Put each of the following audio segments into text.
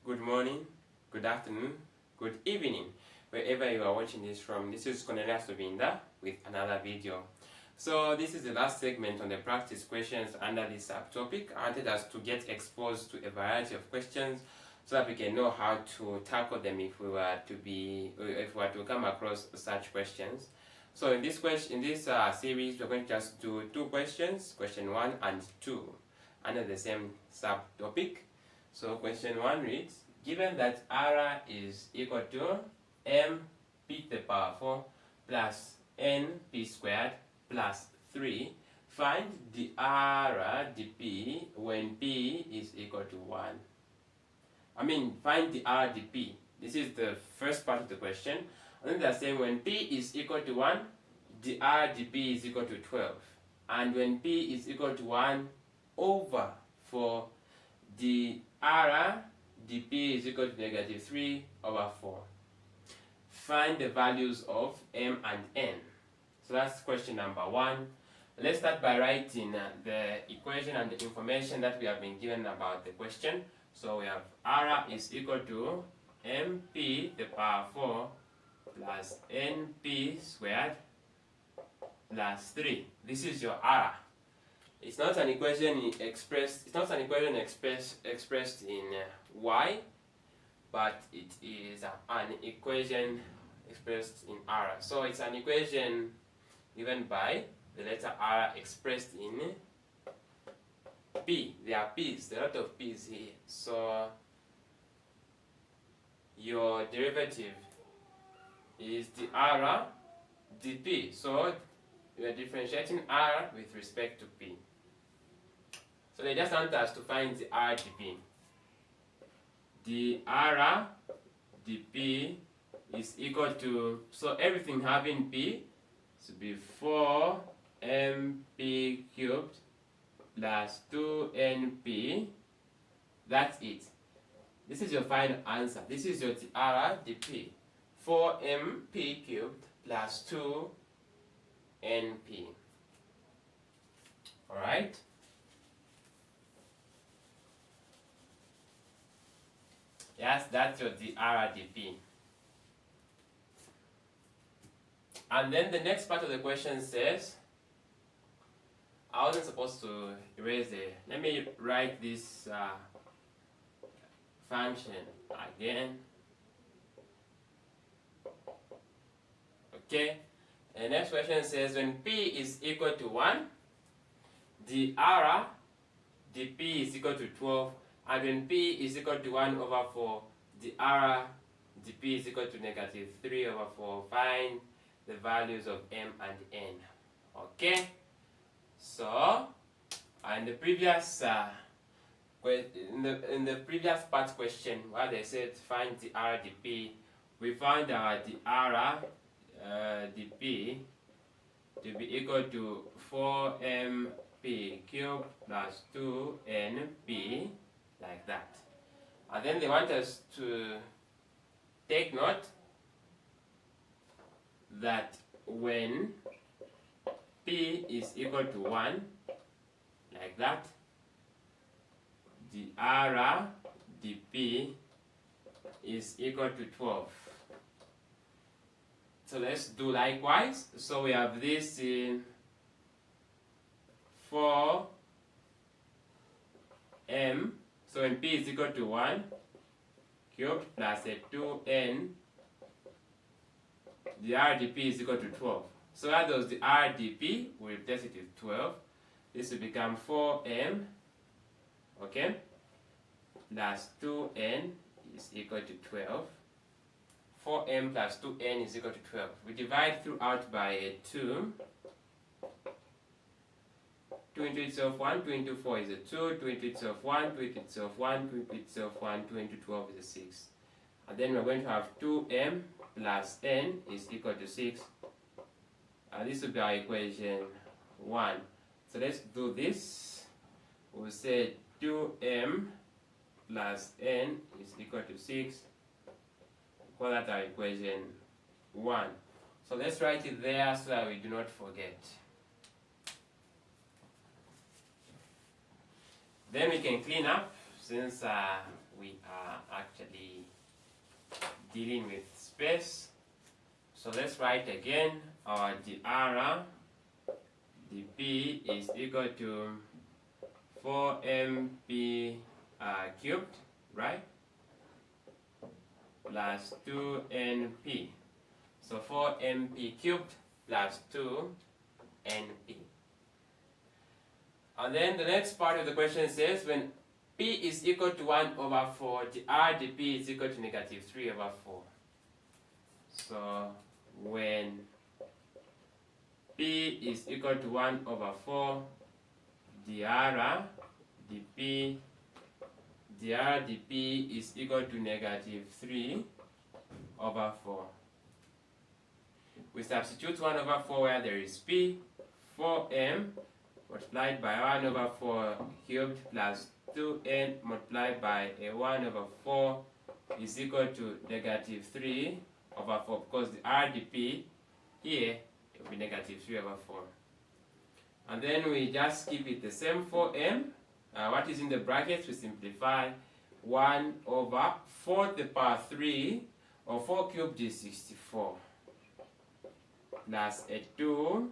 good morning, good afternoon, good evening, wherever you are watching this from. This is Cornelius Obinda with another video. So this is the last segment on the practice questions under this subtopic. I wanted us to get exposed to a variety of questions so that we can know how to tackle them if we were to come across such questions. So in this series, we're going to just do two questions, question 1 and 2, under the same subtopic. So question 1 reads, given that R is equal to m p to the power 4 plus n p squared plus 3, find the R dp when p is equal to 1. Find the R dp. This is the first part of the question. And then they're saying when p is equal to 1, the R dp is equal to 12. And when p is equal to 1 over 4, the R dp is equal to negative 3 over 4. Find the values of m and n. So that's question number 1. Let's start by writing the equation and the information that we have been given about the question. So we have R is equal to mp to the power 4 plus np squared plus 3. This is your R. It's not an equation expressed in y, but it is an equation expressed in R. So it's an equation given by the letter R expressed in p. There are p's, there are a lot of p's here. So your derivative is the R dp. So we are differentiating R with respect to p. So they just want us to find the R dp. The R dp is equal to, so everything having p should be 4mp cubed plus 2np. That's it. This is your final answer. This is your R dp. 4mp cubed plus 2np. Alright? Yes, that's your DRDP. And then the next part of the question says, I wasn't supposed to erase it. Let me write this function again. Okay. The next question says, when p is equal to 1, the R dp is equal to 12. And when p is equal to 1 over 4, the R dp is equal to negative 3 over 4. Find the values of m and n. Okay? So, in the previous in the previous part question, where they said find the R dp, we found the R dp to be equal to 4mp cubed plus 2np, like that. And then they want us to take note that when p is equal to 1, like that, the R dp is equal to 12. So let's do likewise. So we have this in 4m. So when p is equal to 1 cubed plus a 2n, the RDP is equal to 12. So that was the RDP, we replace it with 12. This will become 4m, okay, plus 2n is equal to 12. 4m plus 2n is equal to 12. We divide throughout by a 2. 2 into itself 1, 2 into 4 is a 2, 2 into itself 1, 2 into itself 1, 2 into itself 1, 2 into 12 is a 6. And then we're going to have 2m plus n is equal to 6. This will be our equation 1. So let's do this. We'll say 2m plus n is equal to 6. Call that our equation 1. So let's write it there so that we do not forget. Then we can clean up since we are actually dealing with space. So let's write again our dr dp is equal to 4mp cubed, right? Plus 2np. So 4mp cubed plus 2np. And then the next part of the question says when p is equal to 1 over 4, dr dp is equal to negative 3 over 4. So when p is equal to 1 over 4, dr dp is equal to negative 3 over 4. We substitute 1 over 4 where there is p, 4m multiplied by 1 over 4 cubed plus 2n multiplied by a 1 over 4 is equal to negative 3 over 4, because the RDP here it will be negative 3 over 4. And then we just keep it the same 4m. What is in the brackets, we simplify 1 over 4 to the power 3, or 4 cubed is 64, plus a 2,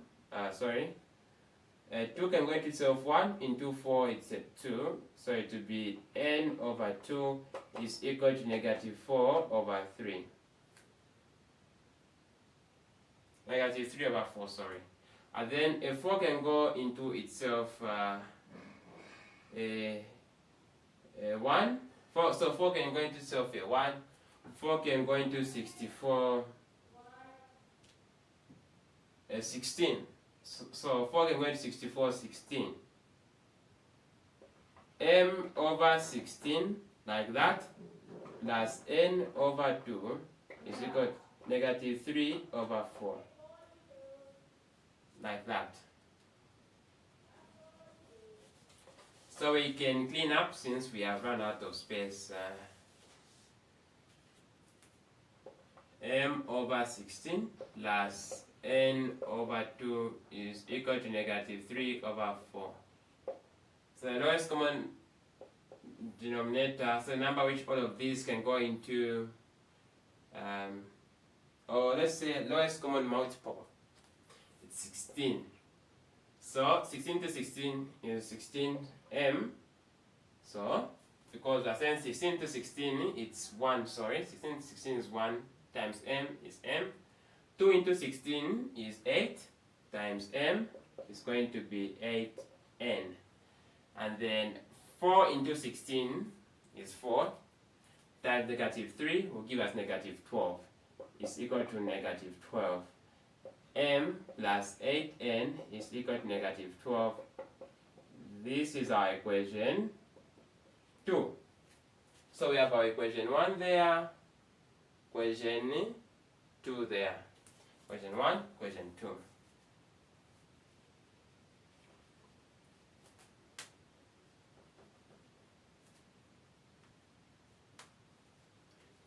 2 can go into itself 1, into 4 it's a 2, so it will be n over 2 is equal to negative 4 over 3. Negative 3 over 4, sorry. And then a 4 can go into itself a 1. So 4 can go into itself a 1. 4 can go into 64, 16. So 4 can go into 64, 16. M over 16, like that, plus n over 2 is equal to negative 3 over 4. Like that. So we can clean up since we have run out of space. M over 16 plus n over 2 is equal to negative 3 over 4. So the lowest common denominator, so the number which all of these can go into, or let's say lowest common multiple, it's 16. So 16 to 16 is 16m. So because we're saying 16 to 16, it's 1, sorry, 16 to 16 is 1 times m is m. 2 into 16 is 8 times m is going to be 8n. And then 4 into 16 is 4 times negative 3 will give us negative 12 is equal to negative 12. M plus 8n is equal to negative 12. This is our equation 2. So we have our equation 1 there, equation 2 there. Equation 1, equation 2.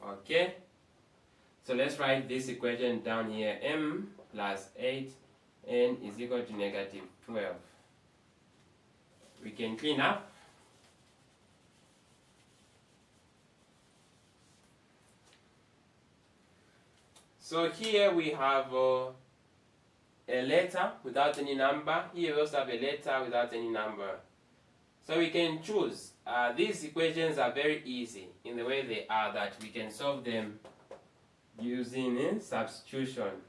Okay, so let's write this equation down here. M plus 8n is equal to negative 12. We can clean up. So here we have a letter without any number. Here we also have a letter without any number. So we can choose. These equations are very easy in the way they are, that we can solve them using substitution.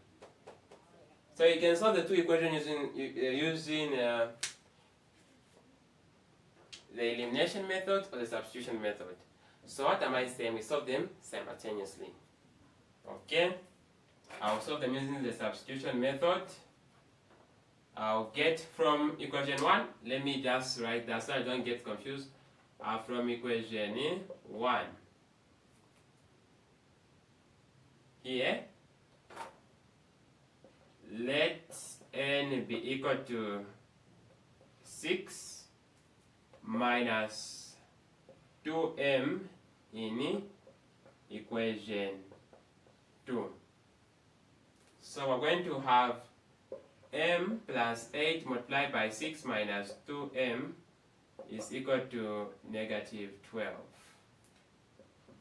So you can solve the two equations using the elimination method or the substitution method. So what am I saying? We solve them simultaneously. Okay? I'll solve them using the substitution method. I'll get from equation 1, let me just write that so I don't get confused. From equation 1, here, let n be equal to 6 minus 2m in equation 2. So we're going to have m plus 8 multiplied by 6 minus 2m is equal to negative 12.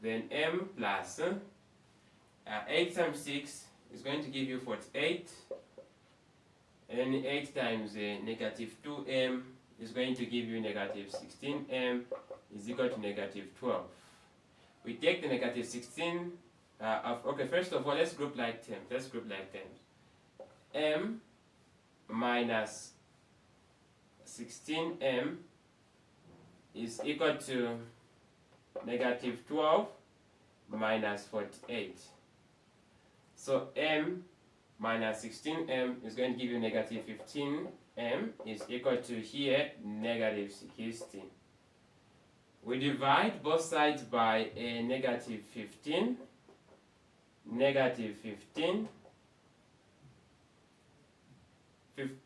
Then m plus 8 times 6 is going to give you 48, and 8 times negative 2m is going to give you negative 16m is equal to negative 12. We take the negative 16 okay, first of all, let's group like terms. M minus 16m is equal to negative 12 minus 48. So m minus 16m is going to give you negative 15m is equal to here negative 16. We divide both sides by a negative 15. Negative 15.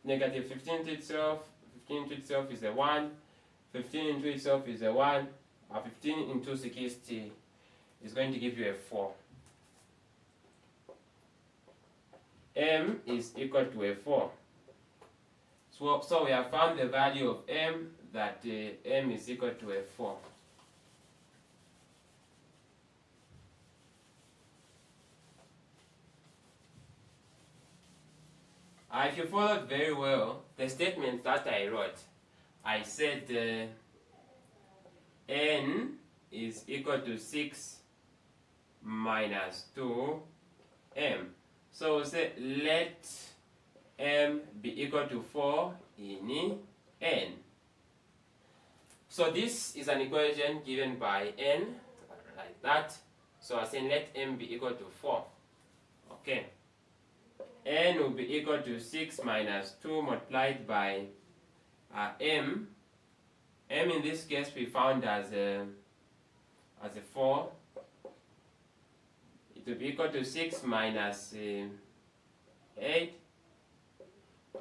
Negative 15 to itself. 15 to itself is a 1. 15 into itself is a 1. 15 into 60 is going to give you a 4. M is equal to a 4. So we have found the value of m, that m is equal to a 4. If you followed very well the statement that I wrote, I said n is equal to 6 minus 2m. So we say let m be equal to 4 in n. So this is an equation given by n, like that. So I say let m be equal to 4. Okay. N will be equal to 6 minus 2 multiplied by m. M in this case we found as a 4. It will be equal to 6 minus 8.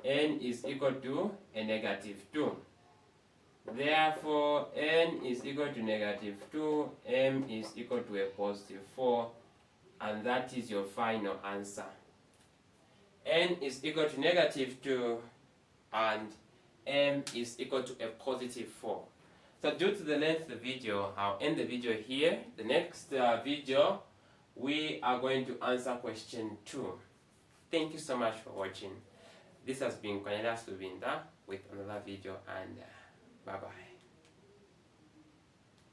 N is equal to a negative 2. Therefore, n is equal to negative 2, m is equal to a positive 4, and that is your final answer. N is equal to negative 2 and m is equal to a positive 4. So due to the length of the video, I'll end the video here. The next video, we are going to answer question 2. Thank you so much for watching. This has been Cornelius Lubinda with another video, and bye-bye.